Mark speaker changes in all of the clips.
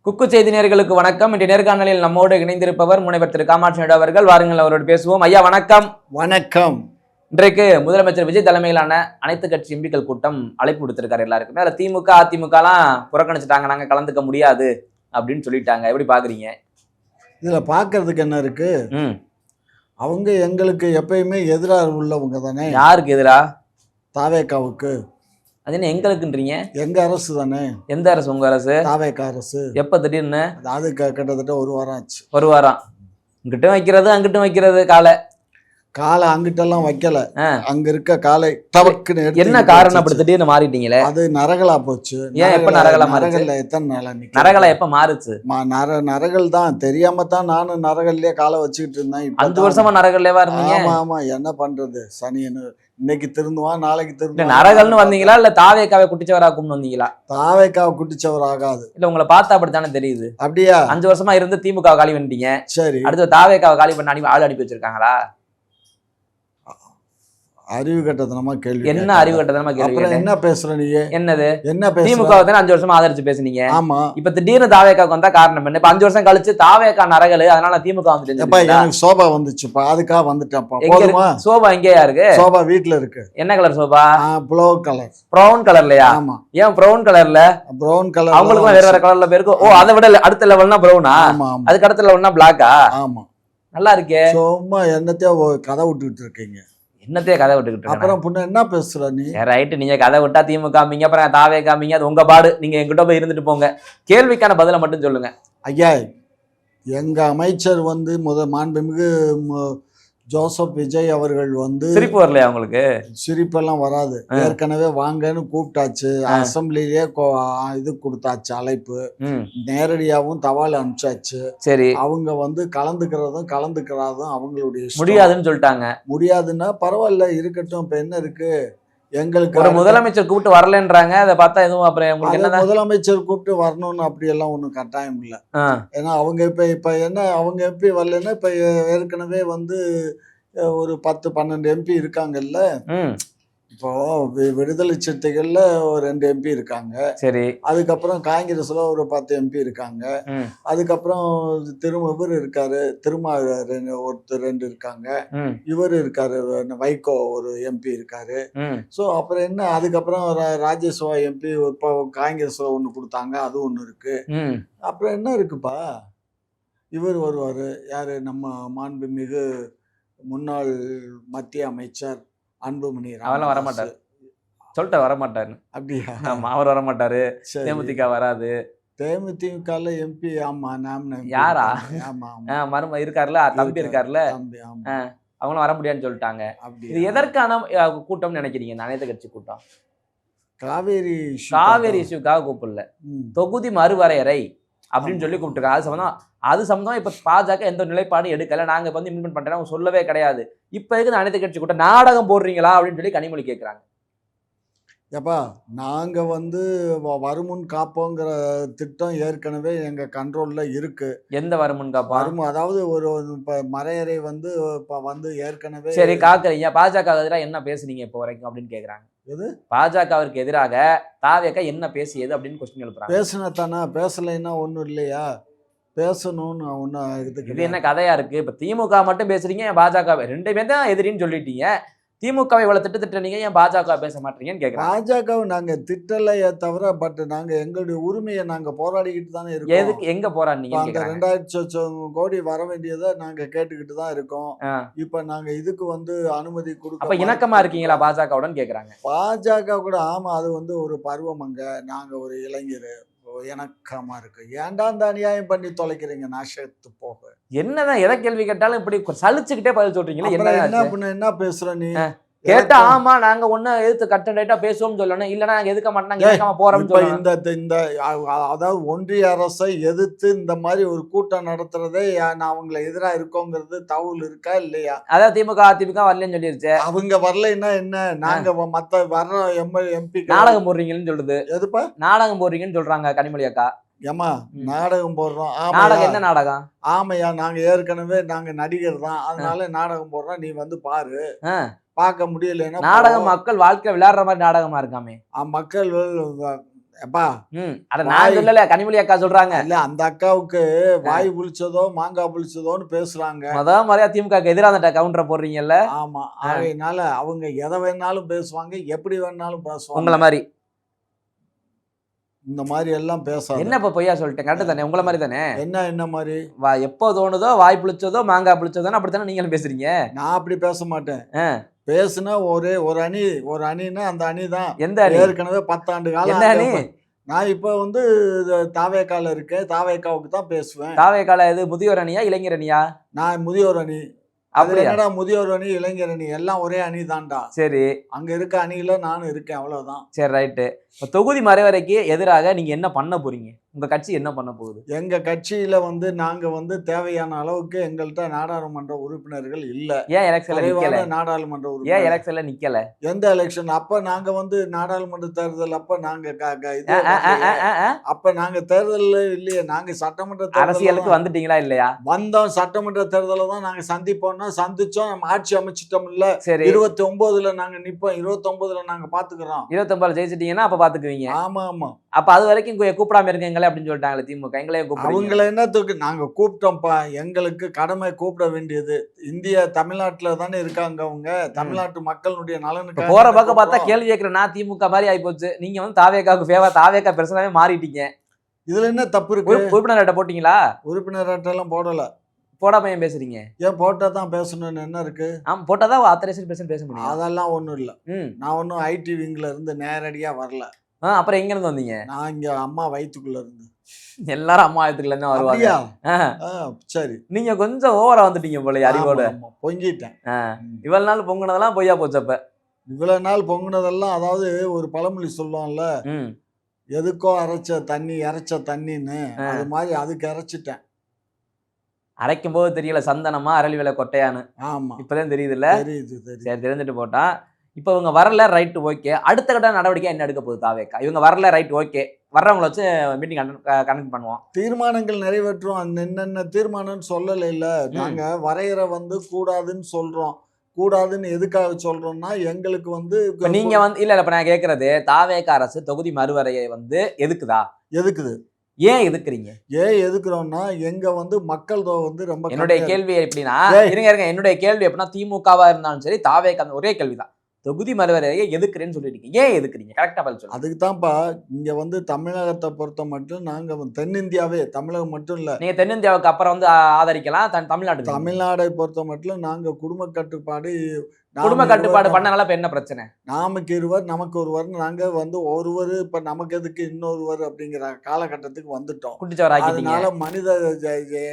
Speaker 1: குக்கு செய்தி நேயர்களுக்கு வணக்கம். இன்றைய நேர்காணலில் நம்மோடு இணைந்திருப்பவர் முனைவர் திரு காமாட்சி நாயுடு அவர்கள். வாருங்கள் அவரோடு பேசுவோம். ஐயா வணக்கம்.
Speaker 2: வணக்கம்.
Speaker 1: இன்றைக்கு முதலமைச்சர் விஜய் தலைமையிலான அனைத்து கட்சி எம்பிக்கள் கூட்டம் அழைப்பு கொடுத்திருக்காரு எல்லாருக்குமே. அதில் திமுக அதிமுக எல்லாம் புறக்கணிச்சுட்டாங்க, நாங்க கலந்துக்க முடியாது அப்படின்னு சொல்லிட்டாங்க. எப்படி பாக்குறீங்க?
Speaker 2: இதுல பாக்குறதுக்கு என்ன இருக்கு? அவங்க எங்களுக்கு எப்பயுமே எதிராக உள்ளவங்க தானே.
Speaker 1: யாருக்கு எதிரா?
Speaker 2: தாவேக்காவுக்கு.
Speaker 1: அது என்ன எங்களுக்குன்றீங்க?
Speaker 2: எங்க அரசு தானே.
Speaker 1: எந்த அரசு? உங்க அரசு.
Speaker 2: தாவேக்கா அரசு.
Speaker 1: எப்ப திடீர்னு?
Speaker 2: அது கிட்டத்தட்ட ஒரு வாரம் ஆச்சு.
Speaker 1: ஒரு வாரம். இங்கிட்டும் வைக்கிறது அங்கிட்டும் வைக்கிறது. காலை
Speaker 2: அங்கிட்டெல்லாம் வைக்கல. அங்க இருக்க காலை டபக்குன்னு
Speaker 1: என்ன காரணம் அப்படி திடீர்னு மாறிட்டீங்களே?
Speaker 2: அது நரகலா போச்சு.
Speaker 1: ஏன் எப்ப நரகலா மாறுச்சு?
Speaker 2: எத்தனை நாளா
Speaker 1: நரகலா எப்ப மாறுச்சு?
Speaker 2: நரகல் தான் தெரியாம தான் நானும் நரகல்லே காலை வச்சுக்கிட்டு இருந்தேன்.
Speaker 1: 5 வருஷமா நரகல்லேவா இருந்தீங்க?
Speaker 2: ஆமா ஆமா, என்ன பண்றது, சனியனு இன்னைக்கு திருந்துவான் நாளைக்கு திருந்துவான்.
Speaker 1: நரகல்னு வந்தீங்களா இல்ல தாவேக்காவை குட்டிச்சவரா கும்பிட்டு வந்தீங்களா?
Speaker 2: தாவேக்காவை குட்டிச்சவர் ஆகாது.
Speaker 1: இல்ல உங்களை பார்த்தா அப்படித்தானே தெரியுது.
Speaker 2: அப்படியா?
Speaker 1: 5 வருஷமா இருந்து திமுக காலி பண்ணிட்டீங்க.
Speaker 2: சரி,
Speaker 1: அடுத்து தாவேக்காவை காலி பண்ண ஆள் அனுப்பி வச்சிருக்காங்களா?
Speaker 2: அறிவு கட்டத்தனமா கேள்வி.
Speaker 1: என்ன அறிவு கட்டத்தனமா கேள்வி?
Speaker 2: என்ன பேசுற நீ? என்னது
Speaker 1: என்ன பேசுற? திமுக 5 வருஷமா ஆதரிச்சு பேசுனீங்க.
Speaker 2: ஆமா.
Speaker 1: இப்ப திடீர்னு தாவேக்காவுக்கு வந்தா காரணம் என்ன? இப்ப 5 வருஷம் கழிச்சு தாவேக்கா நரகல், அதனால திமுக வந்துட்டு.
Speaker 2: எனக்கு சோபா வந்துச்சுப்பா, அதுக்காக வந்துட்டேன்ப்பா.
Speaker 1: சோபா எங்கேயா இருக்கு?
Speaker 2: சோபா வீட்டுல இருக்கு.
Speaker 1: என்ன கலர் சோபா?
Speaker 2: ப்ளவுன் கலர்.
Speaker 1: ப்ரௌன் கலர்லயா?
Speaker 2: ஆமா.
Speaker 1: ஏன் ப்ரௌன் கலர்ல?
Speaker 2: ப்ரௌன் கலர்
Speaker 1: அவங்களுக்கு வேற வேற கலர்ல பேருக்கு. ஓ, அதை விட அடுத்த லெவல்னா ப்ரௌனா? அதுக்கு அடுத்த லெவல்னா பிளாக்கா?
Speaker 2: ஆமா.
Speaker 1: நல்லா இருக்கே.
Speaker 2: சும்மா என்னத்தையோ கதை விட்டுட்டு இருக்கீங்க.
Speaker 1: என்னத்தையே கதை விட்டுக்கிட்டு?
Speaker 2: அப்புறம் பொண்ணு என்ன பேசுற நீ?
Speaker 1: ரைட்டு, நீங்க கதை விட்டா திமுக காமிங்க, அப்புறம் தாவே காமிங்க, அது உங்க பாடு. நீங்க எங்கிட்ட போய் இருந்துட்டு போங்க. கேள்விக்கான பதிலை மட்டும் சொல்லுங்க.
Speaker 2: ஐயா, எங்க அமைச்சர் மாண்புமிகு ஜோசப் விஜய் அவர்கள்
Speaker 1: சிரிப்பு வரலையா உங்களுக்கு?
Speaker 2: சிரிப்பெல்லாம் வராது. ஏற்கனவே வாங்கன்னு கூப்பிட்டாச்சு. அசம்பிளிலேயே இது கொடுத்தாச்சு, அழைப்பு. நேரடியாவும் தபால் அனுப்பிச்சாச்சு.
Speaker 1: சரி,
Speaker 2: அவங்க கலந்துக்கிறதும் அவங்களுடைய
Speaker 1: முடியாதுன்னு சொல்லிட்டாங்க.
Speaker 2: முடியாதுன்னா பரவாயில்ல, இருக்கட்டும். இப்ப என்ன இருக்கு? எங்களுக்கு
Speaker 1: ஒரு முதலமைச்சர் கூப்பிட்டு வரலன்றாங்க. அதை பார்த்தா எதுவும் அப்புறம்
Speaker 2: முதலமைச்சர் கூப்பிட்டு வரணும்னு அப்படியெல்லாம் ஒன்றும் கட்டாயம் இல்லை. ஏன்னா அவங்க இப்ப என்ன, அவங்க எம்பி வரலன்னா இப்ப ஏற்கனவே ஒரு 10-12 எம்பி இருக்காங்கல்ல. இப்போ விடுதலை சிறுத்தைகள்ல ஒரு 2 எம்பி இருக்காங்க.
Speaker 1: சரி.
Speaker 2: அதுக்கப்புறம் காங்கிரஸ்ல ஒரு 10 எம்பி இருக்காங்க. அதுக்கப்புறம் இவர் இருக்காரு, ஒருத்தர் 2 இருக்காங்க. இவர் இருக்காரு, வைகோ ஒரு எம்பி இருக்காரு. ஸோ அப்புறம் என்ன, அதுக்கப்புறம் ராஜ்யசபா எம்பி இப்போ காங்கிரஸ்ல ஒன்று கொடுத்தாங்க, அது ஒன்று இருக்கு. அப்புறம் என்ன இருக்குப்பா? இவர் வருவாரு, யாரு, நம்ம மாண்புமிகு முன்னாள் மத்திய அமைச்சர் அன்புமணி.
Speaker 1: அவெல்லாம் வரமாட்டாரு சொல்லிட்டு வரமாட்டாரு. அப்படியா? ஆமா, அவர் வரமாட்டாரு. தேமுதிக வராது.
Speaker 2: தேமுதிகல எம்பி. ஆமா.
Speaker 1: யாரா?
Speaker 2: ஆமா,
Speaker 1: மரும இருக்காருல்ல, தம்பி இருக்காருல்ல, அவங்களும் வர முடியாதுன்னு சொல்லிட்டாங்க. இது எதற்கான கூட்டம்னு நினைக்கிறீங்க? அனைத்து கட்சி கூட்டம் காவேரி இஷ்யூக்காக கூப்பிடல, தொகுதி மறுவரையறை அப்படின்னு சொல்லி கூப்பிட்டுருக்காங்க. அது சம்பந்தம் இப்ப பாஜக எந்த நிலைப்பாடும் எடுக்கல. நாங்க இம்ப்ளிமெண்ட் பண்றோம் சொல்லவே கிடையாது. இப்ப இருக்கு அனைத்து கட்சி கூட்டம் நாடகம் போடுறீங்களா அப்படின்னு சொல்லி கனிமொழி கேட்கிறாங்க.
Speaker 2: ஏப்பா, நாங்க வருமுன் காப்போங்கிற திட்டம் ஏற்கனவே எங்க கண்ட்ரோல்ல இருக்கு.
Speaker 1: எந்த வருமுன் காப்போம்?
Speaker 2: அதாவது ஒரு மறையறை ஏற்கனவே.
Speaker 1: சரி, காக்குறீங்க. பாஜக எதிராக என்ன பேசுனீங்க இப்போ வரைக்கும் அப்படின்னு கேக்குறாங்க.
Speaker 2: எது?
Speaker 1: பாஜகவிற்கு எதிராக தாவேக்கா என்ன பேசியது அப்படின்னு கொஸ்டின் எழுப்புறாங்க.
Speaker 2: பேசுனதானா? பேசலைன்னா ஒண்ணும் இல்லையா? பேசணும்னு ஒன்னும்.
Speaker 1: இது என்ன கதையா இருக்கு? இப்ப திமுக மட்டும் பேசுறீங்க, பாஜக 2 பேர் தான் எதிரின்னு சொல்லிட்டீங்க. திமுகவை இவ்வளவு திட்டீங்க, ஏன் பாஜக பேச மாட்டீங்கன்னு கேட்கறாங்க.
Speaker 2: பாஜகவை நாங்க திட்டலையே தவிர, பட் நாங்க எங்களுடைய உரிமையை நாங்க போராடிக்கிட்டு தானே இருக்கோம்.
Speaker 1: எதுக்கு எங்க போராடினீங்க?
Speaker 2: அந்த 2000 கோடி வர வேண்டியதை நாங்க கேட்டுக்கிட்டு தான் இருக்கோம். இப்ப நாங்க இதுக்கு அனுமதி கொடுக்க.
Speaker 1: அப்ப இணக்கமா இருக்கீங்களா பாஜகவுடன் கேக்குறாங்க.
Speaker 2: பாஜக கூட. ஆமா, அது ஒரு பருவமங்க. நாங்க ஒரு இளைஞர், எனக்கமா இருக்கு. ஏன்டா இந்த அநியாயம் பண்ணி தொலைக்கிறீங்க? நாசத்து போக.
Speaker 1: என்னதான் எதை கேள்வி கேட்டாலும் இப்படி சலிச்சுக்கிட்டே பதில் சொல்றீங்களா?
Speaker 2: என்ன பேசுற நீ?
Speaker 1: கேட்டா ஆமா நாங்க ஒண்ணு எதிர்த்து கட்டா பேசுவோம் சொல்லணும், இல்லன்னா நாங்க எதுக்க மாட்டோம் போறோம்.
Speaker 2: இந்த அதாவது ஒன்றிய அரசை எதிர்த்து இந்த மாதிரி ஒரு கூட்டம் நடத்துறதே அவங்களை எதிராக இருக்கோங்கிறது தகவல் இருக்கா இல்லையா?
Speaker 1: அதாவது திமுக அதிமுக வரலன்னு சொல்லிருச்சு.
Speaker 2: அவங்க வரலைன்னா என்ன? நாங்க மத்த வர்ற எம்பி
Speaker 1: நாடகம் போடுறீங்கன்னு சொல்லுது.
Speaker 2: எதுப்பா
Speaker 1: நாடகம் போடுறீங்கன்னு சொல்றாங்க கனிமொழி அக்கா.
Speaker 2: ஏமா நாடகம் போடுறோம்?
Speaker 1: நாடகம் என்ன நாடகம்?
Speaker 2: ஆமையா, நாங்க ஏற்கனவே நடிகர் தான், அதனால நாடகம் போடுறோம். நீ பாரு. பார்க்க முடியலன்னா
Speaker 1: நாடகம் மக்கள் வாழ்க்கை விளையாடுற மாதிரி நாடகமா இருக்காமே.
Speaker 2: மக்கள் எப்பா
Speaker 1: அத நான் சொல்லல, கனிமொழி அக்கா சொல்றாங்க.
Speaker 2: இல்ல அந்த அக்காவுக்கு வாய் புளிச்சதோ மாங்காய் புளிச்சதோன்னு பேசுறாங்க.
Speaker 1: அதான் மாதிரியா திமுக எதிரான கவுண்டரை போடுறீங்கல்ல.
Speaker 2: ஆமா, அதனால அவங்க எதை வேணாலும் பேசுவாங்க, எப்படி வேணாலும் பேசுவாங்க.
Speaker 1: உங்களை மாதிரி
Speaker 2: இந்த மாதிரி எல்லாம் பேசாத.
Speaker 1: என்ன இப்ப பொய்யா சொல்லிட்டேன்? கரெக்ட் தானே? உங்களை மாதிரி தானே?
Speaker 2: என்ன மாதிரி?
Speaker 1: எப்போ தோணுதோ வாய் புளிச்சதோ மாங்காய் புளிச்சதோ அப்படித்தானே நீங்களும் பேசுறீங்க.
Speaker 2: நான் அப்படி பேச மாட்டேன். பேசுனா ஒரு அணின்னா அந்த அணி தான்.
Speaker 1: எந்த அணி?
Speaker 2: ஏற்கனவே 10 ஆண்டு காலம்.
Speaker 1: என்ன அணி?
Speaker 2: நான் இப்ப வந்து தாவேக்கால இருக்கேன், தாவேக்காவுக்கு தான் பேசுவேன்.
Speaker 1: தாவேக்கால இது முதியோர் அணியா இளைஞர் அணியா?
Speaker 2: நான் முதியோர் அணி. அது என்னடா முதியோர் அணி இளைஞர் அணி எல்லாம் ஒரே அணி தான்டா.
Speaker 1: சரி,
Speaker 2: அங்க இருக்க அணியில நானும் இருக்கேன், அவ்வளவுதான்.
Speaker 1: சரி, ரைட்டு. இப்போ தொகுதி மறைவரைக்கு எதிராக நீங்க என்ன பண்ண போறீங்க? உங்க கட்சி என்ன பண்ண போகுது?
Speaker 2: எங்க கட்சியில வந்து நாங்க வந்து தேவையான அளவுக்கு எங்கள்கிட்ட நாடாளுமன்ற உறுப்பினர்கள் இல்ல.
Speaker 1: ஏன் எலெக்ஷன்ல நிக்கல?
Speaker 2: நாடாளுமன்ற
Speaker 1: ஏன்
Speaker 2: உறுப்பினர்
Speaker 1: எலெக்ஷன்ல நிக்கல?
Speaker 2: எந்த எலெக்ஷன்? அப்ப நாங்க வந்து நாடாளுமன்ற தேர்தல் அப்ப நாங்க அப்ப நாங்க தேர்தல் இல்லையே. நாங்க சட்டமன்ற
Speaker 1: அரசியலுக்கு வந்துட்டீங்களா இல்லையா?
Speaker 2: வந்தோம். சட்டமன்ற தேர்தல தான் நாங்க சந்திப்போம்னா சந்திச்சோம். நம்ம ஆட்சி அமைச்சிட்டோம் இல்ல.
Speaker 1: சரி,
Speaker 2: 29ல நாங்க நிப்போம். 29ல நாங்க பாத்துக்கிறோம்.
Speaker 1: 29ல ஜெயிச்சிட்டீங்கன்னா அப்ப பாத்துக்குவீங்க.
Speaker 2: ஆமா ஆமா.
Speaker 1: அப்ப அது வரைக்கும் கூப்பிடாம இருக்கீங்களே அப்படின்னு சொல்லிட்டாங்களே திமுக. எங்களையும் கூப்பிடுங்க.
Speaker 2: அவங்கள என்னத்துக்கு நாங்க கூப்பிட்டோம்ப்பா? எங்களுக்கு கடமை கூப்பிட வேண்டியது. இந்தியா தமிழ்நாட்டுல தானே இருக்காங்க அவங்க. தமிழ்நாட்டு மக்களுடைய நலனுக்கு
Speaker 1: போற பக்கம் பார்த்தா கேள்வி கேட்கிற நான் திமுக மாதிரி ஆகி போச்சு. நீங்க வந்து தாவேக்காவுக்கு ஃபேவர், தாவேக்கா பெருசாவே மாறிட்டீங்க.
Speaker 2: இதுல என்ன தப்பு இருக்கு?
Speaker 1: உறுப்பினர் அட்டை போட்டீங்களா?
Speaker 2: உறுப்பினர் அட்டை எல்லாம் போடல.
Speaker 1: போடாம ஏன் பேசுறீங்க?
Speaker 2: ஏன் போட்டா தான் பேசணும்னு என்ன இருக்கு?
Speaker 1: ஆமா, போட்டாதான் ஆத்தரைசேஷன் பேச முடியும்.
Speaker 2: அதெல்லாம் ஒண்ணும் இல்ல. நான் ஒன்னும் ஐடி விங்ல இருந்து நேரடியா வரல.
Speaker 1: அப்புறம் எங்க இருந்து வந்தீங்க?
Speaker 2: நான் இங்க அம்மா வயித்துக்குள்ள இருந்து.
Speaker 1: எல்லாரும் அம்மா வயித்துக்குள்ள இருந்து வருவாங்க.
Speaker 2: சரி,
Speaker 1: நீங்க கொஞ்சம் ஓவரா வந்துட்டீங்க போல அறிவோட.
Speaker 2: பொங்கிட்டேன்.
Speaker 1: இவ்வளவு நாள் பொங்குனதெல்லாம் பொய்யா போச்சு. அப்ப
Speaker 2: இவ்வளவு நாள் பொங்குனதெல்லாம், அதாவது ஒரு பழமொழி சொல்லுவோம்ல, எதுக்கோ அரைச்ச தண்ணின்னு, அது மாதிரி அதுக்கு அரைச்சிட்டேன்.
Speaker 1: அரைக்கும் போது தெரியல சந்தனமா அரளி விலை கொட்டையான்னு. ஆமா, இப்பதான் தெரியுது இல்ல? சரி, தெரிஞ்சுட்டு போட்டா. இப்ப இவங்க வரல, ரைட், ஓகே. அடுத்த கட்ட நடவடிக்கை என்ன எடுக்க போகுது தாவேக்கா? இவங்க வரல, ரைட், ஓகே. வர்றவங்களை வச்சு மீட்டிங் கனெக்ட் பண்ணுவோம்,
Speaker 2: தீர்மானங்கள் நிறைவேற்றுவோம். என்னென்ன தீர்மானம்னு சொல்லல இல்ல. நாங்க வரையறை வந்து கூடாதுன்னு சொல்றோம். கூடாதுன்னு எதுக்காக சொல்றோம்னா, எங்களுக்கு வந்து
Speaker 1: நீங்க வந்து இல்ல இப்ப நான் கேட்கறது, தாவேக்கா அரசு தொகுதி மறுவரையை வந்து எதுக்குது? ஏன் எதுக்குறீங்க?
Speaker 2: ஏன் எதுக்குறோம்னா, எங்க வந்து மக்கள் வந்து ரொம்ப.
Speaker 1: என்னுடைய கேள்வி எப்படின்னா, இருங்க, என்னுடைய கேள்வி எப்படின்னா, திமுகவா இருந்தாலும் சரி தாவேக்கா, ஒரே கேள்விதான். தொகுதி மறுவரையை எதுக்குறேன்னு சொல்லிருக்கீங்க, ஏன் எதுக்குறீங்க? கரெக்டா பதில் சொல்லுங்க.
Speaker 2: அதுக்கு தான்ப்பா இங்க வந்து தமிழகத்தை பொறுத்த மட்டும் நாங்க தென்னிந்தியாவே, தமிழகம் மட்டும் இல்ல.
Speaker 1: நீங்க தென்னிந்தியாவுக்கு அப்புறம் வந்து ஆதரிக்கலாம் தமிழ்நாடை
Speaker 2: பொறுத்த மட்டும் நாங்க குடும்ப
Speaker 1: கட்டுப்பாடு பண்ணனால இப்ப என்ன பிரச்சனை?
Speaker 2: நமக்கு இருவர் நமக்கு ஒருவர், நாங்க வந்து ஒருவர் இப்ப நமக்கு எதுக்கு இன்னொருவர் அப்படிங்கிற காலகட்டத்துக்கு வந்துட்டோம். அதனால மனித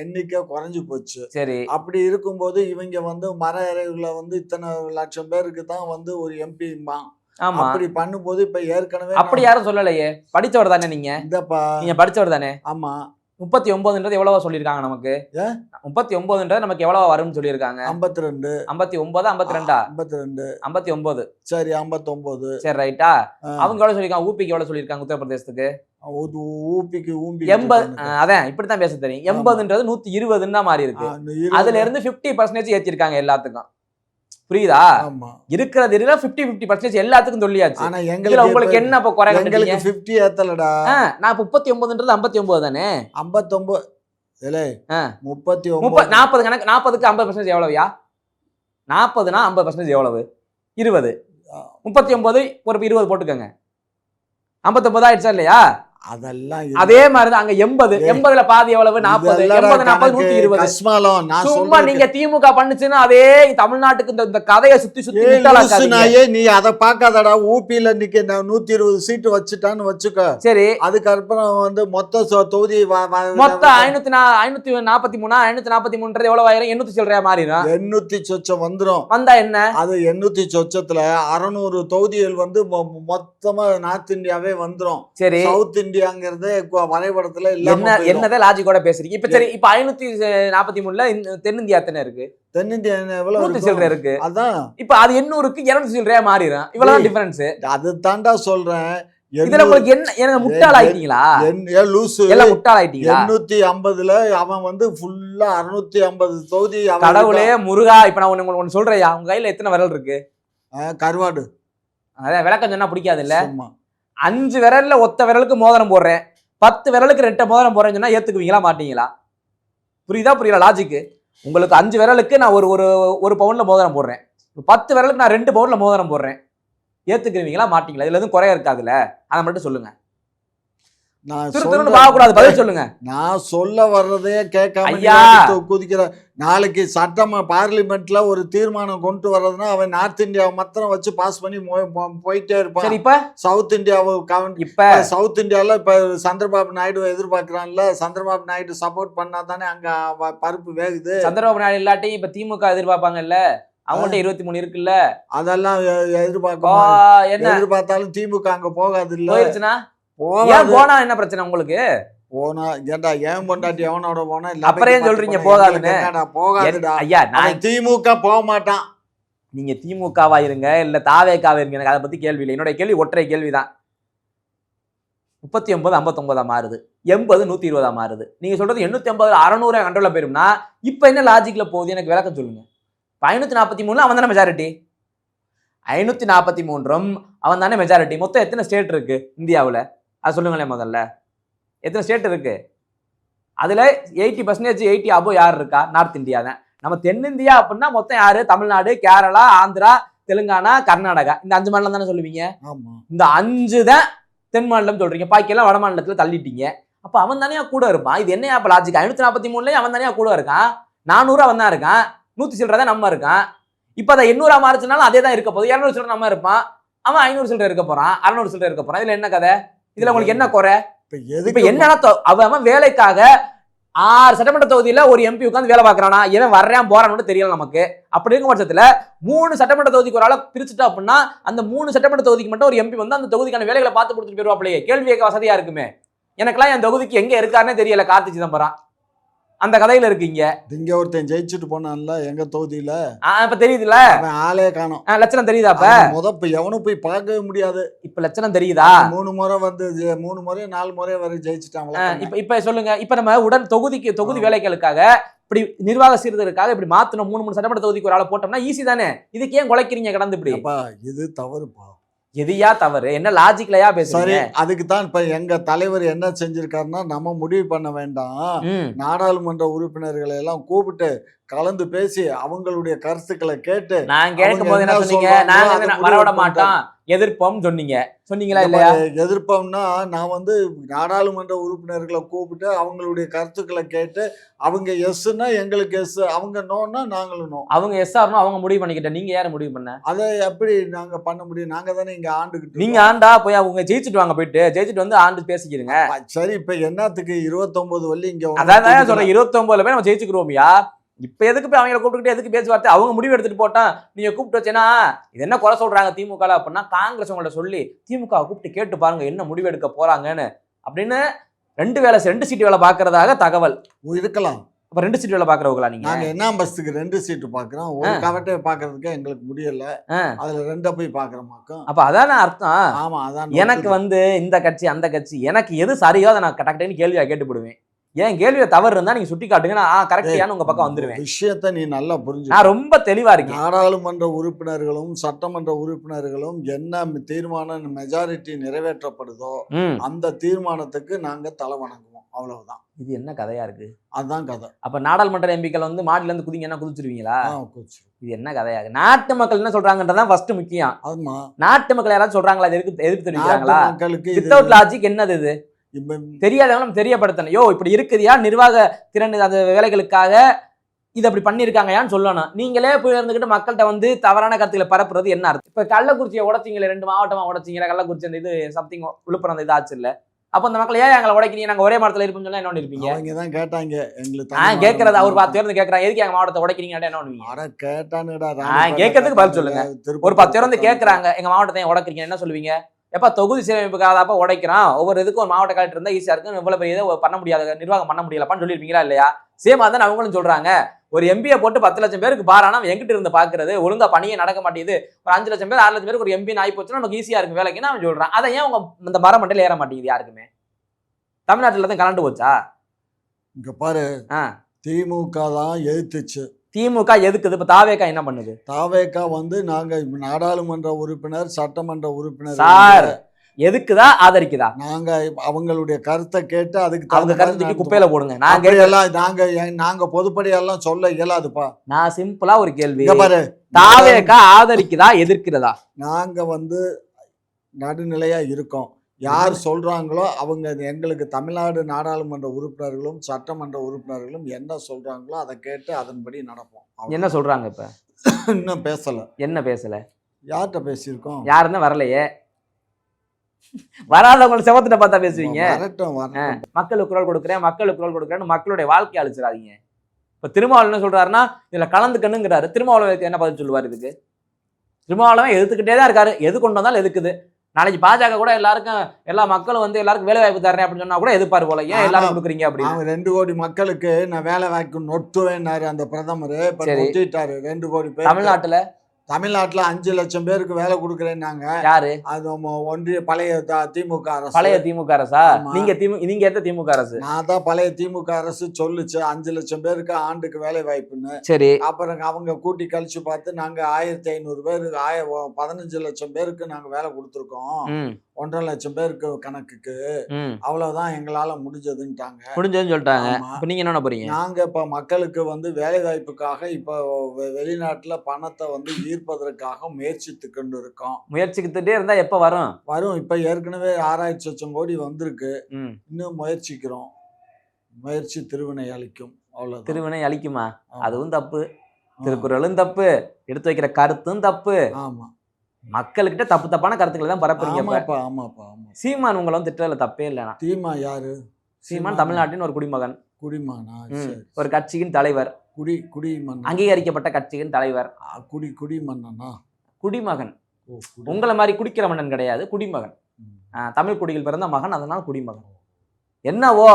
Speaker 2: எண்ணிக்கை குறைஞ்சு போச்சு.
Speaker 1: சரி,
Speaker 2: அப்படி இருக்கும்போது இவங்க வந்து மர அறைகளை வந்து இத்தனை லட்சம் பேருக்கு தான் வந்து ஒரு எம்பி.
Speaker 1: ஆமா,
Speaker 2: அப்படி பண்ணும்போது இப்ப ஏற்கனவே
Speaker 1: அப்படி யாரும் சொல்லலையே. படிச்சவர் தானே நீங்க? நீங்க படிச்சவர் தானே?
Speaker 2: ஆமா.
Speaker 1: 39 எவ்வளவா சொல்லிருக்காங்க நமக்கு? 39 நமக்கு எவ்வளவா வரும்னு சொல்லிருக்காங்க?
Speaker 2: 52.
Speaker 1: 59 52 59.
Speaker 2: சரி, 59.
Speaker 1: சரி, ரைட்டா. அவங்க எவ்வளவு சொல்லிருக்காங்க? ஊபிக்கு எவ்வளவு சொல்லிருக்காங்க? உத்தரப்பிரதேசத்துக்கு
Speaker 2: ஊபிக்கு
Speaker 1: 80. அதான் இப்படித்தான் பேச தெரியும். 80ன்றது 120 தான் மாறி இருக்கு. அதுல இருந்து 50% ஏத்திருக்காங்க எல்லாத்துக்கும். புரியுதா? இருக்கிறது 50% எல்லாத்துக்கும் சொல்லியாச்சு.
Speaker 2: ஆனா உங்களுக்கு என்ன இப்ப குறை? எங்களுக்கு 50 ஏத்தலடா.
Speaker 1: நான் 39ன்றது 59 தானே?
Speaker 2: 59 இல்ல 39
Speaker 1: 40 கணக்கு. 40க்கு 50% எவ்வளவுயா? 40னா 50% எவ்வளவு? 20. 39 ஒரு 20 போட்டுக்கோங்க. 59 ஆயிடுச்சா இல்லையா?
Speaker 2: அதெல்லாம்
Speaker 1: அதே மாதிரிதான் அங்க 80ல பாதி எவ்வளவு? 40. 80 40 120. சும்மா நீங்க திமுக பண்ணுச்சுன்னா அதே தமிழ்நாட்டுக்கு இந்த கதையை சுத்தி
Speaker 2: நீ அதை பாக்காதடா. ஊபியில இன்னைக்கு 120 சீட்டு வச்சுட்டான்னு வச்சுக்க.
Speaker 1: சரி,
Speaker 2: அதுக்கப்புறம் வந்து மொத்த தொகுதி
Speaker 1: மொத்தம் 543 543 எவ்வளவு ஆயிரம்? 800 சில்லறையா மாறிடும்.
Speaker 2: 800 சொச்சம் வந்துரும்.
Speaker 1: வந்தா என்ன?
Speaker 2: அது 800 சொச்சத்துல 600 தொகுதிகள் வந்து மொத்தமா நார்த் இந்தியாவே வந்துரும். சரி, சவுத் இந்தியாங்கிறது வரைபடத்துல
Speaker 1: என்னதான் லாஜிக்கோட பேசுறீங்க? இப்ப சரி, இப்ப 543ல தென்னிந்தியா எத்தனை இருக்கு?
Speaker 2: தென்னிந்தியா எவ்வளவு
Speaker 1: சில்லறை இருக்கு?
Speaker 2: அதான்
Speaker 1: இப்ப அது 800க்கு 200 சில்லறையா மாறிடும். இவ்வளவு டிஃபரன்ஸ்.
Speaker 2: அது தாண்டா சொல்றேன்.
Speaker 1: இதுல உங்களுக்கு என்ன முட்டாள் ஆயிட்டீங்களா? எல்லாம் முட்டாள் ஆயிட்டீங்களா?
Speaker 2: 850ல அவன் வந்து ஃபுல்லா 650 தொகுதி.
Speaker 1: கடவுளே முருகா, இப்ப நான் உங்களுக்கு சொல்றேன், உங்க கையில எத்தனை விரல் இருக்கு?
Speaker 2: கருவாடு.
Speaker 1: அதான் விளக்கம் சொன்னா பிடிக்காது இல்ல? 5 விரல்ல ஒத்த விரலுக்கு மோதிரம் போடுறேன், 10 விரலுக்கு 2 மோதிரம் போடுறேன்னு சொன்னா ஏத்துக்குவீங்களா மாட்டீங்களா? புரியுதா லாஜிக்கு? உங்களுக்கு 5 விரலுக்கு நான் ஒரு பவுன்ல மோதிரம் போடுறேன், 10 விரலுக்கு நான் 2 பவுன்ல மோதிரம் போடுறேன், ஏத்துக்குவீங்களா மாட்டீங்களா? இதுல எதுவும் குறைய இருக்காதுல்ல, அதை மட்டும் சொல்லுங்க. பதில் சொல்லுங்க.
Speaker 2: நான் சொல்ல வர்றதே கேட்காம குதிக்கிற. நாளைக்கு சட்டமா பார்லிமெண்ட்ல ஒரு தீர்மானம் கொண்டு வர்றதுன்னா அவன் நார்த் இந்தியாவை மாத்திரம் வச்சு பாஸ் பண்ணி போயிட்டே இருப்பான். இப்ப சவுத் இந்தியாவை இப்ப சவுத் இந்தியால இப்ப சந்திரபாபு நாயுடு எதிர்பார்க்கிறான்ல, சந்திரபாபு நாயுடு சப்போர்ட் பண்ணா தானே அங்க பருப்பு வேகுது.
Speaker 1: சந்திரபாபு நாயுடு இல்லாட்டி இப்ப திமுக எதிர்பார்ப்பாங்கல்ல, அவங்கள்ட்ட 23 இருக்குல்ல, அதெல்லாம்
Speaker 2: எதிர்பார்த்தாலும் திமுக அங்க போகாது இல்ல.
Speaker 1: போயிருச்சுன்னா போனா என்ன பிரச்சனை உங்களுக்கு?
Speaker 2: போனா ஏன்டா ஏன் பொண்டாட்டி எவனோட போனா
Speaker 1: அப்புறம் சொல்றீங்க போகாதுன்னு?
Speaker 2: போகாதுடா ஐயா, நான் திமுக போக மாட்டான்.
Speaker 1: நீங்க திமுகவா இருங்க இல்ல தாவேக்காவா இருங்க, எனக்கு அதை பத்தி கேள்வி இல்லை. என்னோட கேள்வி ஒற்றை கேள்விதான். 39 59 மாறுது, 80 120 மாறுது. நீங்க சொல்றது 850 600 கண்ட்ரோல்ல போயிரும்னா இப்ப என்ன லாஜிக்ல போகுது? எனக்கு விளக்கம் சொல்லுங்க. 543 அவன் தானே மெஜாரிட்டி, 543 அவன் தானே மெஜாரிட்டி. மொத்தம் எத்தனை ஸ்டேட் இருக்கு இந்தியாவில்? அது சொல்லுங்களேன் முதல்ல. எத்தனை ஸ்டேட் இருக்கு? அதுல 80% 80 அபோ யார் இருக்கா? நார்த் இந்தியா தான். நம்ம தென்னிந்தியா அப்படின்னா மொத்தம் யாரு? தமிழ்நாடு, கேரளா, ஆந்திரா, தெலுங்கானா, கர்நாடகா, இந்த 5 மாநிலம் தானே சொல்லுவீங்க. இந்த 5 தான் தென் மாநிலம் சொல்றீங்க, பாக்கியெல்லாம் வட மாநிலத்துல தள்ளிட்டீங்க. அப்ப அவன் தானே கூட இருப்பான். இது என்ன அப்ப லாஜிக்? 543 அவன் தானே கூட இருக்கான், 400 அவன் தான் இருக்கான், 100 சில்லறை தான் நம்ம இருக்கான். இப்ப அதை 800 மாறிச்சுனாலும் அதே தான் இருக்க போகுது. 200 சில்லறை நம்ம இருப்பான், அவன் 500 சில்லறை இருக்க போறான், 600 சில்லறை இருக்க போறான். இதுல என்ன கதை? இதுல உங்களுக்கு என்ன குறை? இப்ப என்னன்னா அவன் வேலைக்காக 6 சட்டமன்ற தொகுதியில ஒரு எம்பி உட்காந்து வேலை பார்க்கறானா, ஏன் வர்றான் போறான்னு தெரியல நமக்கு. அப்படி இருக்கும் பட்சத்துல 3 சட்டமன்ற தொகுதிக்கு ஒரு ஆளை பிரிச்சுட்டா அப்படின்னா அந்த 3 சட்டமன்ற தொகுதிக்கு மட்டும் ஒரு எம்பி வந்து அந்த தொகுதிக்கான வேலைகளை பார்த்து கொடுத்துட்டு போயிருவாப்லையே. கேள்வி கேட்க வசதியா இருக்குமே. எனக்கெல்லாம் என் தொகுதிக்கு எங்க இருக்காருன்னே தெரியல கார்த்தி சிதம்பரம். அந்த கதையில இருக்கீங்க.
Speaker 2: இங்க ஒருத்தன் ஜெயிச்சுட்டு போனான்ல எங்க தொகுதியில,
Speaker 1: இப்ப தெரியுதுல,
Speaker 2: ஆளே காணோம்.
Speaker 1: லட்சணம் தெரியுதா?
Speaker 2: இப்ப எவனும் போய் பார்க்கவே முடியாது.
Speaker 1: இப்ப லட்சணம் தெரியுதா?
Speaker 2: 3 முறை வந்து 3 முறை 4 முறை வரை ஜெயிச்சுட்டாங்களா?
Speaker 1: இப்ப சொல்லுங்க. இப்ப நம்ம தொகுதி வேலைகளுக்காக இப்படி நிர்வாக சீர்திருக்காக இப்படி மாத்தணும், 3 சட்டமன்ற தொகுதிக்கு ஒரு ஆளை போட்டோம்னா ஈஸி தானே. இதுக்கு ஏன் குலைக்கிறீங்க கடந்து? இப்படி
Speaker 2: இது தவறுப்பா.
Speaker 1: எதையா தவறு? என்ன லாஜிக்லயா பேசுறீங்க?
Speaker 2: அதுக்கு தான் இப்ப எங்க தலைவர் என்ன செஞ்சிருக்காருன்னா, நம்ம முடிவு பண்ண வேண்டாம், நாடாளுமன்ற உறுப்பினர்களை எல்லாம் கூப்பிட்டு கலந்து பேசி அவங்களுடைய கருத்துக்களை கேட்டு.
Speaker 1: நான் கேட்கும் போது என்ன சொன்னீங்க? நாங்க வரவிட மாட்டோம், எதிர்ப்போம் சொன்னீங்களா இல்லையா?
Speaker 2: எதிர்ப்போம்னா நான் வந்து நாடாளுமன்ற உறுப்பினர்களை கூப்பிட்டு அவங்களுடைய கருத்துக்களை கேட்டு அவங்க எஸ்ன்னா எங்களுக்கு எஸ், அவங்க நோன்னா நாங்களும் நோ.
Speaker 1: அவங்க எஸ் ஆகணும், அவங்க முடிவு பண்ணிக்கிட்ட. நீங்க யாரு முடிவு பண்ண?
Speaker 2: அதை எப்படி நாங்க பண்ண முடியும்? நாங்க தானே இங்க ஆண்டுகிட்டு.
Speaker 1: நீங்க ஆண்டா போய் அவங்க ஜெயிச்சுட்டு வாங்க, போயிட்டு ஜெயிச்சுட்டு வந்து ஆண்டு பேசிக்கிறீங்க.
Speaker 2: சரி, இப்ப என்னத்துக்கு 29 வள்ளி இங்க?
Speaker 1: அதான் சொல்றேன், 29 போய் நம்ம ஜெயிச்சுக்கிறோமியா. இப்ப எதுக்கு போய் அவங்களை கூப்பிட்டு எதுக்கு பேச்சுவார்த்தை? அவங்க முடிவு எடுத்துட்டு போட்டா நீங்க கூப்பிட்டு வச்சேன்னா இது என்ன குறை சொல்றாங்க திமுக அப்படின்னா, காங்கிரஸ் உங்கள்ட்ட சொல்லி திமுக கூப்பிட்டு கேட்டு பாருங்க என்ன முடிவு எடுக்க போறாங்கன்னு அப்படின்னு 2 சீட்டு வேலை பாக்குறதாக தகவல்
Speaker 2: இருக்கலாம்.
Speaker 1: அப்ப 2 சீட்டு வேலை பாக்குறவங்களா நீங்க?
Speaker 2: நாங்க என்ன பஸ்ஸுக்கு 2 சீட்டு பாக்குறோம், ஒரு கவட்டை பாக்குறதுக்கு எங்களுக்கு முடியல, அதுல 2 போய் பாக்குறோம்.
Speaker 1: அப்ப அதான அர்த்தம்.
Speaker 2: ஆமா, அதான்.
Speaker 1: எனக்கு வந்து இந்த கட்சி அந்த கட்சி எனக்கு எது சரியோ அதை நான் டக்குன்னு கேள்வியா கேட்டுப்படுவேன். ஏன் கேள்வியில தவறு இருந்தா நீங்க சுட்டி காட்டுங்க, நான் கரெக்டான உங்க பக்கம் வந்துருவேன்.
Speaker 2: விஷயத்தை நீ நல்லா புரிஞ்சு.
Speaker 1: நான் ரொம்ப தெளிவா இருக்கேன்.
Speaker 2: நாடாளுமன்ற உறுப்பினர்களும் சட்டமன்ற உறுப்பினர்களும் என்ன தீர்மானம் மெஜாரிட்டி நிறைவேற்றப்படுதோ அந்த தீர்மானத்துக்கு நாங்க தலை வணங்குவோம், அவ்வளவுதான்.
Speaker 1: இது என்ன கதையா இருக்கு?
Speaker 2: அதுதான் கதை.
Speaker 1: அப்ப நாடாளுமன்ற எம்பிக்கள் வந்து மாடில இருந்து குதிங்க என்ன குதிச்சிருவீங்களா? இது என்ன கதையா இருக்கு? நாட்டு மக்கள் என்ன சொல்றாங்கன்றதான் ஃபர்ஸ்ட் முக்கியம்.
Speaker 2: ஆமா,
Speaker 1: நாட்டு மக்கள் யாராவது சொல்றாங்களா? எதிர்ப்பு தெரிவிக்கிறாங்களா? வித்தவுட் லாஜிக் என்னது இது? தெரியாதவங்க நம்ம தெரியப்படுத்தணும். இப்படி இருக்குதியா நிர்வாக திறன் அந்த வேலைகளுக்காக இது அப்படி பண்ணிருக்காங்கயான்னு சொல்லணும். நீங்களே போய் இருந்துகிட்டு மக்கள்கிட்ட வந்து தவறான கருத்துக்களை பரப்புறது என்ன அர்த்தம்? இப்ப கள்ளக்குறிச்சியை உடைச்சிங்களே, 2 மாவட்டமா உடைச்சிங்களா, கள்ளக்குறிச்சி அந்த இது சம்திங் விழுப்புரம் அந்த இது ஆச்சு இல்ல, அப்ப அந்த மக்கள் ஏன் எங்களை உடைக்கிறீங்க, நாங்க ஒரே மாவட்டத்துல இருப்போம்னு சொன்னா என்ன இருப்பீங்க?
Speaker 2: அவங்க தான் கேட்டாங்க எங்களுக்கு.
Speaker 1: கேட்கறது அவர் 10 பேர் கேட்கறாங்க, எதுக்கு எங்க மாவட்டத்தை உடைக்கிறீங்க என்ன பண்ணுவீங்க?
Speaker 2: கேட்டானுடா,
Speaker 1: கேட்கறதுக்கு பதில் சொல்லுங்க. ஒரு 10 பேர் வந்து கேட்கறாங்க எங்க மாவட்டத்தை உடைக்கிறீங்க என்ன சொல்லுவீங்க? எப்ப தொகுதி சீரமைப்புக்காக உடைக்கிறான், ஒவ்வொரு இதுக்கும் ஒரு மாவட்ட கலெக்டர் இருந்தா ஈஸியா இருக்கு, இவ்வளவு பெரிய இதை பண்ண முடியாத நிர்வாகம் பண்ண முடியலப்பான்னு சொல்லியிருப்பீங்களா இல்லையா? சேம் அதான் அவங்களும் சொல்றாங்க. ஒரு எம்பியை போட்டு 10 லட்சம் பேருக்கு பாரானா எங்கிட்ட இருந்து பாக்குறது, ஒழுங்கா பணியே நடக்க மாட்டேங்குது, ஒரு 5 லட்சம் பேர் 6 லட்சம் பேருக்கு ஒரு எம்பி ஆகி போச்சுன்னா நமக்கு ஈஸியா இருக்கு வேலைக்குன்னு அவன் சொல்றான். அதை ஏன் உங்க இந்த மர மண்டையில ஏற மாட்டேங்குது யாருக்குமே? தமிழ்நாட்டுல தான் கலண்டு போச்சா?
Speaker 2: இங்க பாரு, திமுக தான் எதிர்த்துச்சு.
Speaker 1: திமுக எதுக்குது? இப்ப தாவேகா என்ன பண்ணுது?
Speaker 2: தாவேகா வந்து நாங்க நாடாளுமன்ற உறுப்பினர் சட்டமன்ற உறுப்பினர்
Speaker 1: சார், எதுக்குதா ஆதரிக்குதா?
Speaker 2: நாங்க அவங்களுடைய கருத்தை கேட்டு அதுக்கு
Speaker 1: அவங்க கருத்துக்கு குப்பையில போடுங்க.
Speaker 2: நாங்க பொதுப்படியெல்லாம் சொல்ல இயலாதுப்பா.
Speaker 1: நான் சிம்பிளா ஒரு கேள்வி,
Speaker 2: பாரு,
Speaker 1: தாவேகா ஆதரிக்குதா எதிர்க்கிறதா?
Speaker 2: நாங்க நடுநிலையா இருக்கோம். யார் சொல்றாங்களோ அவங்க எங்களுக்கு தமிழ்நாடு நாடாளுமன்ற உறுப்பினர்களும் சட்டமன்ற உறுப்பினர்களும் என்ன சொல்றாங்களோ அதை கேட்டு அதன்படி நடப்போம்.
Speaker 1: என்ன சொல்றாங்க இப்ப?
Speaker 2: இன்னும் பேசல.
Speaker 1: என்ன பேசல?
Speaker 2: யார்கிட்ட பேசியிருக்கோம்?
Speaker 1: யாருன்னா வரலையே. வராதவங்களை செவத்திட்ட பார்த்தா பேசுவீங்க. மக்களுக்கு குரல் கொடுக்குறேன், மக்களுக்கு குரல் கொடுக்குறேன்னு மக்களுடைய வாழ்க்கையை அழிச்சிடாதீங்க. இப்ப திருமாவளவன் என்ன சொல்றாருன்னா இதுல கலந்துக்கணுங்கிறாரு. திருமாவளவன் என்ன பதில் சொல்லுவார் இதுக்கு? திருமாவளவன் எதிர்த்துக்கிட்டே தான் இருக்காரு. எது கொண்டு வந்தாலும் எதுக்குது. நாளைக்கு பாஜக கூட எல்லா மக்களும் எல்லாருக்கும் வேலை வாய்ப்பு தரேன் அப்படின்னு சொன்னா கூட எதிர்பாரு போல. ஏன் எல்லாரும் கொடுக்குறீங்க அப்படின்னு?
Speaker 2: 2 கோடி மக்களுக்கு நான் வேலை வாய்ப்பு நொட்டுவேன்னாரு அந்த பிரதமர். நொட்டிட்டாரு 2 கோடி பேர். தமிழ்நாட்டுல 5 லட்சம் பேருக்கு வேலை கொடுக்குறேன்னாங்க.
Speaker 1: யாரு?
Speaker 2: அது ஒன்றிய பழைய திமுக அரசு.
Speaker 1: பழைய திமுக அரசா? நீங்க எந்த திமுக அரசு?
Speaker 2: நான் தான் பழைய திமுக அரசு சொல்லுச்சு 5 லட்சம் பேருக்கு ஆண்டுக்கு வேலை வாய்ப்புன்னு.
Speaker 1: சரி.
Speaker 2: அப்புறம் அவங்க கூட்டி கழிச்சு பார்த்து நாங்க 1500 பேருக்கு 15 லட்சம் பேருக்கு நாங்க வேலை கொடுத்துருக்கோம். 1.5 லட்சம் பேருக்கு கணக்குக்கு அவ்வளவுதான் எங்களால முடிஞ்சதுன்னு சொல்லிட்டாங்க.
Speaker 1: நீங்க என்ன போறீங்க?
Speaker 2: நாங்க இப்ப மக்களுக்கு வேலை வாய்ப்புக்காக இப்ப வெளிநாட்டுல பணத்தை ஈர்ப்பதற்காக முயற்சித்து கொண்டு இருக்கோம்.
Speaker 1: முயற்சிக்கிட்டே இருந்தா எப்ப வரும்?
Speaker 2: இப்ப ஏற்கனவே 6000 லட்சம் கோடி வந்திருக்கு. இன்னும் முயற்சிக்கிறோம். முயற்சி திருவினை அளிக்கும். அவ்வளவு.
Speaker 1: திருவினை அளிக்குமா? அதுவும் தப்பு. திருக்குறளும் தப்பு. எடுத்து வைக்கிற கருத்தும் தப்பு.
Speaker 2: ஆமா.
Speaker 1: மக்கள்கிட்ட தப்பான கருத்துக்களை தான் பரப்புறீங்க.
Speaker 2: ஆமாப்பா.
Speaker 1: சீமான் உங்களை திட்டல தப்பே இல்லைனா?
Speaker 2: சீமா யாரு?
Speaker 1: சீமான் தமிழ்நாட்டின் ஒரு குடிமகன்.
Speaker 2: குடிமகனா?
Speaker 1: ஒரு கட்சியின் தலைவர்.
Speaker 2: குடிமகன்.
Speaker 1: அங்கீகரிக்கப்பட்ட கட்சியின் தலைவர்.
Speaker 2: குடிமகனா? குடிமகன்.
Speaker 1: உங்களை மாதிரி குடிக்கிற மன்னன் கிடையாது, குடிமகன். தமிழ் குடியில் பிறந்த மகன், அதனால குடிமகன். என்னவோ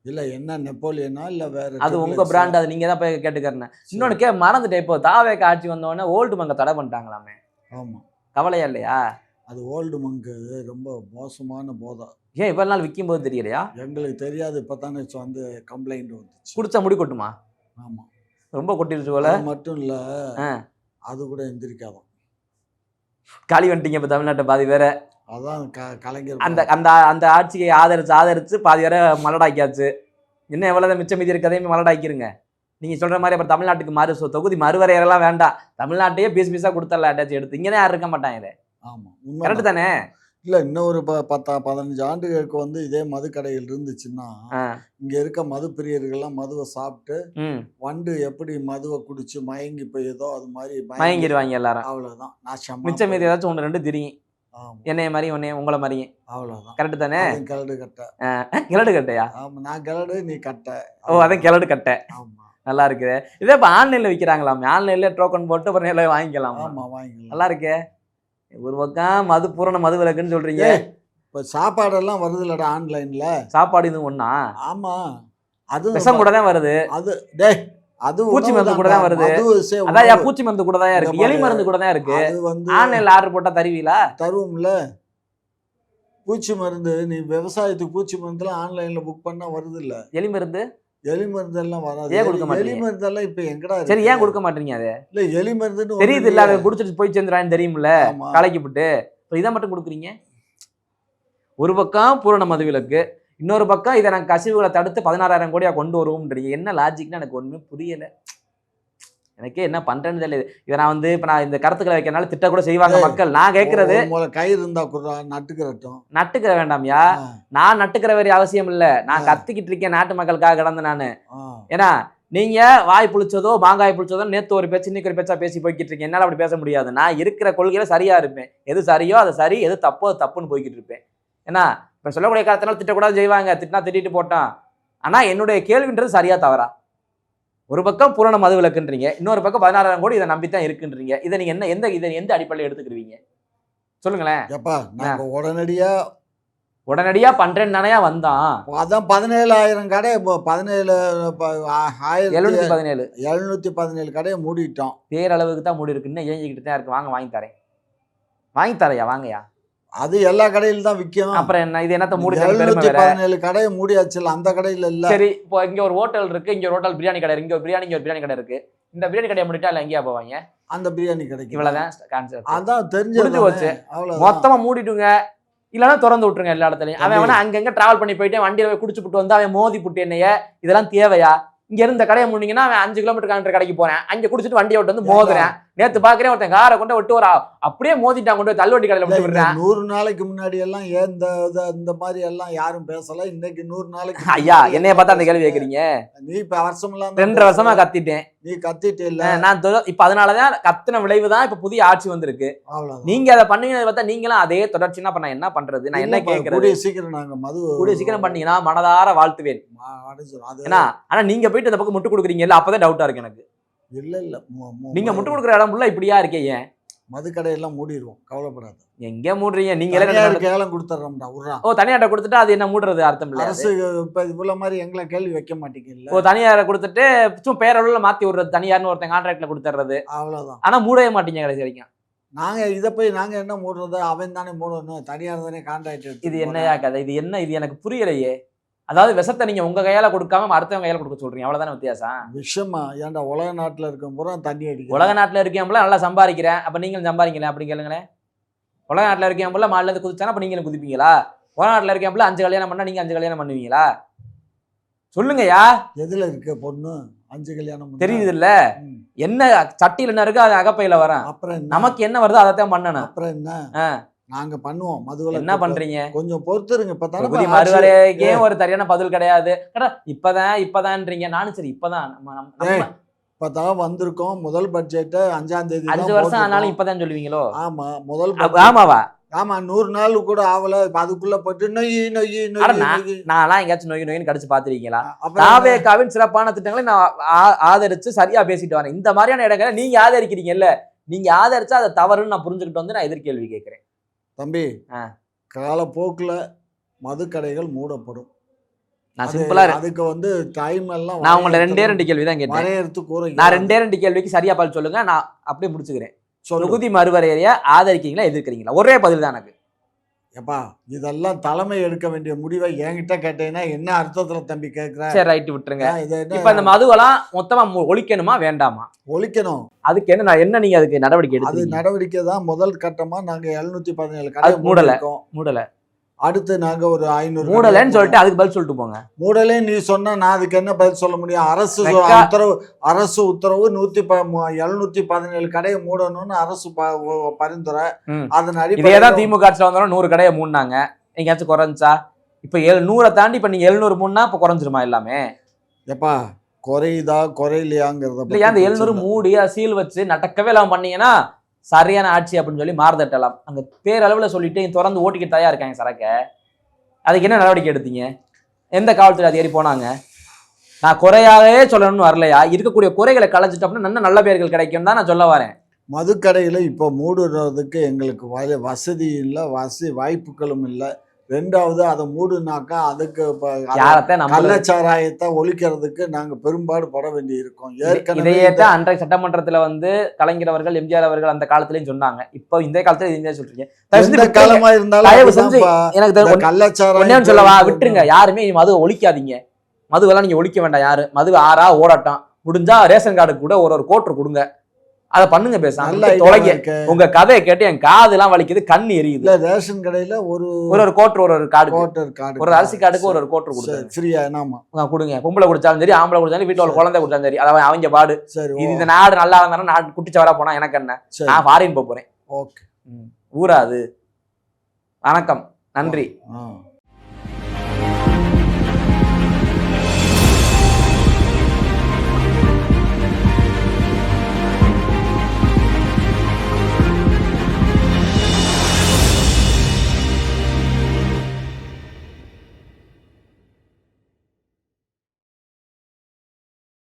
Speaker 2: இல்ல என்ன நெப்போலியனா இல்ல வேற?
Speaker 1: அது உங்க பிராண்ட், அது நீங்க தான் போய் கேட்டுக்கிறேன். இன்னொன்னு மறந்துட்டேன். இப்போ தாவேக ஆட்சி வந்தோடனே ஓல்டு மங்க தடை பண்ணிட்டாங்களாமே.
Speaker 2: ஆமா.
Speaker 1: கவலையா இல்லையா?
Speaker 2: அது ஓல்டு மங்கு ரொம்ப மோசமான போதை.
Speaker 1: ஏன் இவ்வளவு நாள் விற்கும் போது தெரியலையா?
Speaker 2: எங்களுக்கு தெரியாது. இப்பதானே கம்ப்ளைண்ட் வந்துச்சு.
Speaker 1: குடிச்சா முடி கொட்டுமா?
Speaker 2: ஆமா.
Speaker 1: ரொம்ப கொட்டிருச்சு போல.
Speaker 2: மட்டும் இல்ல, அது கூட எந்திரிக்காதான்.
Speaker 1: காலி வந்துட்டீங்க இப்ப தமிழ்நாட்டை பாதி வேற.
Speaker 2: அதான் கலைஞர்
Speaker 1: அந்த அந்த அந்த ஆட்சியை ஆதரிச்சு பாதி வேற மலடாக்கியாச்சு. இன்னும் எவ்வளவு மிச்சம் மீதி இருக்கதையுமே மலடாக்கிருங்க. நீங்க சொல்ற மாதிரி அப்புறம் தமிழ்நாட்டுக்கு தொகுதி மறுவரையெல்லாம் வேண்டாம். தமிழ்நாட்டையே பீஸா கொடுத்தல அட்டாச்சு எடுத்து. இங்கதான் யாரும் இருக்க மாட்டாங்க. இது
Speaker 2: ஆமா,
Speaker 1: கரெக்ட் தானே?
Speaker 2: இல்ல இன்னும் ஒரு 10-15 ஆண்டுகளுக்கு இதே மது கடைகள் இருந்துச்சுன்னா இங்க இருக்க மது பிரியர்கள்லாம் மதுவை சாப்பிட்டு வண்டு எப்படி மதுவை குடிச்சு மயங்கி போயதோ அது மாதிரி
Speaker 1: மயங்கிடுவாங்க எல்லாரும்.
Speaker 2: அவ்வளவுதான்.
Speaker 1: மிச்சம் மீதி ஏதாச்சும் 1-2 தெரியும். என்னைய மாதிரி உங்களை மாதிரி.
Speaker 2: அவ்வளவுதான்.
Speaker 1: கரெக்ட் தானே?
Speaker 2: கிழடு கட்டை.
Speaker 1: கிழடு கட்டையா?
Speaker 2: ஆமா, நான் கிழடு நீ கட்டை.
Speaker 1: ஓ, அதான் கிழடு கட்டை. ஆமா, நல்லா இருக்கு. இதே இப்ப ஆன்லைன்ல விற்கிறாங்களாம். ஆன்லைன்ல டோக்கன் போட்டு அப்புறம் நேரில் வாங்கிக்கலாம்.
Speaker 2: ஆமா, வாங்கிக்கலாம்.
Speaker 1: நல்லா இருக்கே. ஒரு பக்கம் மது பூரண மது விலக்குன்னு சொல்றீங்க.
Speaker 2: இப்ப சாப்பாடெல்லாம் வருது இல்லடா ஆன்லைன்ல.
Speaker 1: சாப்பாடு இது ஒண்ணா?
Speaker 2: ஆமா, அது
Speaker 1: விஷம் கூட தான் வருது.
Speaker 2: அது
Speaker 1: பூச்சி மருந்து கூட தான் வருது. அதான் பூச்சி மருந்து கூட தான் இருக்கு, எலி மருந்து கூட தான் இருக்கு. ஆன்லைன்ல ஆர்டர் போட்டா தருவீங்களா?
Speaker 2: தருவோம்ல. பூச்சி மருந்து நீ விவசாயத்துக்கு பூச்சி மருந்துலாம் ஆன்லைன்ல புக் பண்ணா வருது இல்ல.
Speaker 1: எலி மருந்து
Speaker 2: எல்லாம் வராது.
Speaker 1: ஏன் கொடுக்க மாட்டீங்க?
Speaker 2: எலி மருந்தெல்லாம் இப்ப எங்கடா?
Speaker 1: சரி, ஏன் கொடுக்க மாட்டீங்க? அது
Speaker 2: இல்ல எலி மருந்துன்னு
Speaker 1: தெரியுது இல்ல, அதை குடிச்சிட்டு போய் சேர்ந்துறான்னு தெரியும்ல, கலக்கி போட்டு. இதை மட்டும் கொடுக்குறீங்க. ஒரு பக்கம் பூரண மது விலக்கு, இன்னொரு பக்கம் இதை நாங்கள் கசிவுகளை தடுத்து 16,000 கோடியா கொண்டு வருவோம்ன்றீங்க. என்ன லாஜிக்னு எனக்கு ஒண்ணுமே புரியல. எனக்கே என்ன பண்றேன்னு தெரியல. இதை நான் இப்ப நான் இந்த கருத்துக்களை வைக்கிறனால திட்ட கூட செய்வாங்க மக்கள். நான் கேட்கறது,
Speaker 2: கயிறு இருந்தா
Speaker 1: நட்டுக்கிற வேண்டாம்யா. நான் நட்டுக்கிற வேற அவசியம் இல்ல. நான் கத்திக்கிட்டு இருக்கேன் நாட்டு மக்களுக்காக கிடந்து நானு. ஏன்னா நீங்க வாய் புளிச்சதோ மாங்காய் புளிச்சதோ நேத்து ஒரு பேச்சு இன்னைக்கு ஒரு பேச்சா பேசி போய்கிட்டு இருக்கேன். என்னால அப்படி பேச முடியாது. நான் இருக்கிற கொள்கையில சரியா இருப்பேன். எது சரியோ அது சரி, எது தப்போ அது தப்புன்னு போய்கிட்டு இருப்பேன். ஏன்னா இப்ப சொல்லக்கூடிய காலத்தினால திட்டக்கூடாது செய்வாங்க. திட்டினா திட்டிட்டு போட்டான். ஆனா என்னுடைய கேள்வின்றது சரியா தவறா? ஒரு பக்கம் பூரண மது விலக்குன்றீங்க, இன்னொரு பக்கம் 16,000 கோடி இதை நம்பித்தான் இருக்குன்றீங்க. இதை நீங்க இதை எந்த அடிப்படையில் எடுத்துக்கிடுவீங்க சொல்லுங்களேன். உடனடியா பண்றேன்னு தானே வந்தான்.
Speaker 2: அதான் 17,000 கடை 717 கடையை மூடிட்டோம்.
Speaker 1: பேரளவுக்கு தான் மூடி இருக்குன்னு ஏஞ்சிக்கிட்டு தான் இருக்கு. வாங்கி தரையா வாங்கயா.
Speaker 2: அது எல்லா கடையில தான் விற்கும்.
Speaker 1: அப்புறம் என்ன இது என்னத்த மூடி?
Speaker 2: 717 கடையை மூடியாச்சுல, அந்த கடையில இல்ல.
Speaker 1: சரி, இப்போ இங்க ஒரு ஹோட்டல் இருக்கு, இங்க ஒரு ஹோட்டல் பிரியாணி கடை இருக்கு, இங்க ஒரு பிரியாணி கடை இருக்கு. இந்த பிரியாணி கடையை மூடிட்டா இல்ல எங்கேயா போவாங்க?
Speaker 2: அந்த பிரியாணி கடைக்கு.
Speaker 1: இவ்வளவுதான் கான்செப்ட்.
Speaker 2: அதான்
Speaker 1: தெரிஞ்சு போச்சு. மொத்தமா மூடிட்டுங்க. இல்லைன்னா திறந்து விட்டுருங்க எல்லா இடத்துலையும். அவன் வேணா அங்கங்க டிராவல் பண்ணி போயிட்டு வண்டியில போய் குடிச்சு விட்டு வந்து அவன் மோதி புட்டு என்னைய, இதெல்லாம் தேவையா? இங்க இருந்த கடையை முன்னீங்கன்னா அவன் 5 கிலோமீட்டர் காண்ற கடைக்கு போறேன், அங்க குடிச்சிட்டு வண்டியை விட்டு வந்து மோதுறேன். நேத்து பாக்குறேன் ஒருத்தன் காரை கொண்டு விட்டு ஒரு அப்படியே மோதிட்டான், கொண்டு போய் தள்ளுவண்டி கடையில விட்டு விடுறேன்.
Speaker 2: 100 நாளைக்கு முன்னாடி எல்லாம் ஏன் இந்த மாதிரி எல்லாம் யாரும் பேசல. இன்னைக்கு 100 நாளைக்கு
Speaker 1: ஐயா என்னைய பார்த்தா அந்த கேள்வி கேக்குறீங்க?
Speaker 2: நீ இப்ப வருஷம்
Speaker 1: 2.5 வருஷமா கத்திட்டேன்.
Speaker 2: நீ கத்திட்டு இல்ல
Speaker 1: நான் இப்ப அதனாலதான் கத்தின விளைவுதான் இப்ப புதிய ஆட்சி வந்திருக்கு. நீங்க அதை பண்ணீங்கன்னு பார்த்தா நீங்களும் அதே தொடர்ச்சினா பண்ண என்ன பண்றது? நான் என்ன கேட்கறது?
Speaker 2: சீக்கிரம் நாங்க
Speaker 1: கூடிய சீக்கிரம் பண்ணீங்கன்னா மனதார வாழ்த்துவேன். ஏன்னா ஆனா நீங்க போயிட்டு அந்த பக்கம் முட்டு கொடுக்குறீங்கல்ல, அப்பதான் டவுட்டா இருக்கு எனக்கு.
Speaker 2: இல்ல
Speaker 1: நீங்க முட்டு கொடுக்குற இடம் ஃபுல்லா இப்படியா இருக்கே, ஏன்?
Speaker 2: மதுக்கடையெல்லாம் மூடிடுவோம், கவலைப்படாது.
Speaker 1: எங்க மூடுறீங்க? நீங்களே
Speaker 2: கேளம் கொடுத்துறோம்டா.
Speaker 1: ஓ, தனியார்ட்ட கொடுத்துட்டு அது என்ன மூடுறது அர்த்தம் இல்ல.
Speaker 2: அரசு இப்ப இவ்வளவு மாதிரி எங்களை கேள்வி வைக்க மாட்டீங்கல்ல.
Speaker 1: ஓ, தனியாரை கொடுத்துட்டு சும்மா பேரளவுல மாத்தி விடுறது, தனியார்னு ஒருத்தன் கான்ட்ராக்ட்ல கொடுத்துறது,
Speaker 2: அவ்வளவுதான்.
Speaker 1: ஆனா மூடவே மாட்டீங்க கடைசி வரைக்கும்.
Speaker 2: நாங்க இதை போய் நாங்க என்ன மூடுறது? அவன் தானே மூடணும், தனியார் தானே கான்ட்ராக்ட்.
Speaker 1: இது என்னையா கதை? இது என்ன? இது எனக்கு புரியலையே. அதாவது விஷத்தை நீங்க உங்க கையால கொடுக்காம அடுத்தவங்க கையால கொடுக்க சொல்றீங்க, அவ்வளவுதானே வித்தியாசம்.
Speaker 2: விஷமா? ஏன்டா உலக நாட்டுல இருக்கும் பூரா தண்ணி அடிக்கும்.
Speaker 1: உலக நாட்டுல இருக்கேன் போல நல்லா சம்பாதிக்கிறேன், அப்ப நீங்களும் சம்பாதிக்கல அப்படி கேளுங்களேன். உலக நாட்டுல இருக்கேன் போல மாநில இருந்து குதிச்சானா அப்ப நீங்களும் குதிப்பீங்களா? உலக நாட்டுல இருக்கேன் போல 5 கல்யாணம் பண்ணா நீங்க 5 கல்யாணம் பண்ணுவீங்களா? சொல்லுங்கய்யா.
Speaker 2: எதுல இருக்க பொண்ணு 5 கல்யாணம்
Speaker 1: தெரியுது இல்ல? என்ன சட்டியில என்ன இருக்கு அது அகப்பையில வரும்.
Speaker 2: அப்புறம்
Speaker 1: நமக்கு என்ன வருதோ அதைத்தான் பண்ணணும்.
Speaker 2: அப்புறம் என்ன நாங்க பண்ணுவோம். மதுவில
Speaker 1: என்ன பண்றீங்க?
Speaker 2: கொஞ்சம் பொறுத்துருங்க.
Speaker 1: இப்ப மறுவரைக்கே ஒரு சரியான பதில் கிடையாது. இப்பதான்றீங்க. நானும் சரி இப்பதான்
Speaker 2: இப்பதான் வந்திருக்கோம். முதல் பட்ஜெட் 5ஆம் தேதி.
Speaker 1: 5 வருஷம் ஆனாலும் இப்பதான் சொல்லுவீங்களோ?
Speaker 2: ஆமா, முதல்.
Speaker 1: ஆமாவா?
Speaker 2: ஆமா, 100 நாள் கூட ஆவல. அதுக்குள்ள போட்டு
Speaker 1: நான்லாம் எங்கேயாச்சும் நோய் கடிச்சு பாத்துருக்கீங்களா? தாவேகாவின் சிறப்பான திட்டங்களை நான் ஆதரிச்சு சரியா பேசிட்டு வரேன். இந்த மாதிரியான இடங்களை நீங்க ஆதரிக்கிறீங்கல்ல, நீங்க ஆதரிச்சா அதை தவறுன்னு நான் புரிஞ்சுக்கிட்டு வந்து நான் எதிர்கேள்வி கேட்கிறேன்.
Speaker 2: தம்பி, காலப்போக்குல மதுக்கடைகள் மூடப்படும்.
Speaker 1: நான் சிம்பிளா
Speaker 2: அதுக்கு வந்து டைம் எல்லாம்.
Speaker 1: நான் உங்களை 2 கேள்வி தான் கேட்டேன். நான் 2 கேள்விக்கு சரியா பதில் சொல்லுங்க, நான் அப்படியே முடிச்சுக்கிறேன். தொகுதி மறுவரையறையை ஆதரிக்கிறீங்களா எதிர்க்கிறீங்களா? ஒரே பதில் தான் எனக்கு.
Speaker 2: எப்பா, இதெல்லாம் தலைமை எடுக்க வேண்டிய முடிவை என்கிட்ட கேட்டீங்கன்னா என்ன அர்த்தத்துல தம்பி கேட்கிறேன்?
Speaker 1: சரி, ரைட்டு, விட்டுருங்க. இப்ப இந்த மதுவெல்லாம் மொத்தமா ஒழிக்கணுமா வேண்டாமா?
Speaker 2: ஒழிக்கணும்.
Speaker 1: அதுக்கு என்ன நீங்க அதுக்கு நடவடிக்கை எடுத்து?
Speaker 2: அது நடவடிக்கை தான் முதல் கட்டமா நாங்க 717 கடை
Speaker 1: மூடல.
Speaker 2: அடுத்து நாங்க ஒரு 500
Speaker 1: மூடலன்னு சொல்லிட்டு அதுக்கு பதில் சொல்லிட்டு போங்க.
Speaker 2: மூடலே நீ சொன்னா நான் அதுக்கு என்ன பதில் சொல்ல முடியும்? அரசு உத்தரவு 717 கடையை மூடணும்னு அரசு பரிந்துரை. அதன்
Speaker 1: அடிப்படையில் திமுக ஆட்சியில் வந்தாலும் 100 கடையை மூடினாங்க. எங்கேயாச்சும் குறைஞ்சா? இப்ப 100 தாண்டி இப்ப நீங்க 700 மூணுனா இப்ப குறைஞ்சிருமா எல்லாமே?
Speaker 2: எப்பா, குறையுதா குறையிலையாங்கிறத
Speaker 1: இல்லையா? அந்த 700 மூடி சீல் வச்சு நடக்கவே எல்லாம் பண்ணீங்கன்னா சரியான ஆட்சி அப்படின்னு சொல்லி மாறுதட்டலாம். அங்க பேரளவுல சொல்லிட்டு திறந்து ஓட்டிக்கிட்டு தயார் இருக்காங்க சரக்க. அதுக்கு என்ன நடவடிக்கை எடுத்தீங்க? எந்த காவல்துறை அதிகாரி போனாங்க? நான் குறையாகவே சொல்லணும்னு வரலையா? இருக்கக்கூடிய குறைகளை களைஞ்சிட்டு அப்படின்னா நல்ல பேர்கள் கிடைக்கும் தான் நான் சொல்ல வரேன்.
Speaker 2: மதுக்கடையில இப்போ மூடுறதுக்கு எங்களுக்கு வசதி இல்லை, வாய்ப்புகளும் இல்லை. ரெண்டாவது, அதை மூடுனாக்கா அதுக்கு கள்ளச்சாராயத்தை ஒழிக்கிறதுக்கு நாங்க பெரும்பாடு பட வேண்டி இருக்கோம்.
Speaker 1: இதையேதான் அன்றைய சட்டமன்றத்துல வந்து கலைஞர் அவர்கள், எம்ஜிஆர் அவர்கள் அந்த காலத்திலயும் சொன்னாங்க. இப்போ இந்த காலத்துல என்ன சொல்றீங்க?
Speaker 2: காலமா இருந்தாலும்
Speaker 1: எனக்கு கள்ளச்சாராயம் சொல்லவா? விட்டுருங்க, யாருமே மது ஒழிக்காதீங்க. மதுவெல்லாம் நீங்க ஒழிக்க வேண்டாம். யாரு மது ஆறா ஓடட்டும். முடிஞ்சா ரேஷன் கார்டு கூட ஒரு கோட்டர் கொடுங்க, அதை பண்ணுங்க. பேசாம உங்க கதையை கேட்டு என் காது எல்லாம் வலிக்குது, கண்ணு எரியுது.
Speaker 2: ரேஷன் கடையில ஒரு
Speaker 1: கோட்டர், ஒரு கார்டு, ஒரு அரிசி கார்டுக்கு ஒரு கோட்டர் கொடுங்க.
Speaker 2: ஃப்ரீயா
Speaker 1: கொடுங்க. பொம்பளை குடிச்சாலும் சரி, ஆம்பளை குடிச்சாலும், வீட்டுல குழந்தை குடிச்சாலும் சரி, அதாவது அவங்க பாடு. இது இந்த நாடு நல்லா இருந்தாலும் நாடு குட்டிச்சவரா போனா எனக்கு என்ன? நான் ஃபாரின் போறேன். ஊராது. வணக்கம், நன்றி.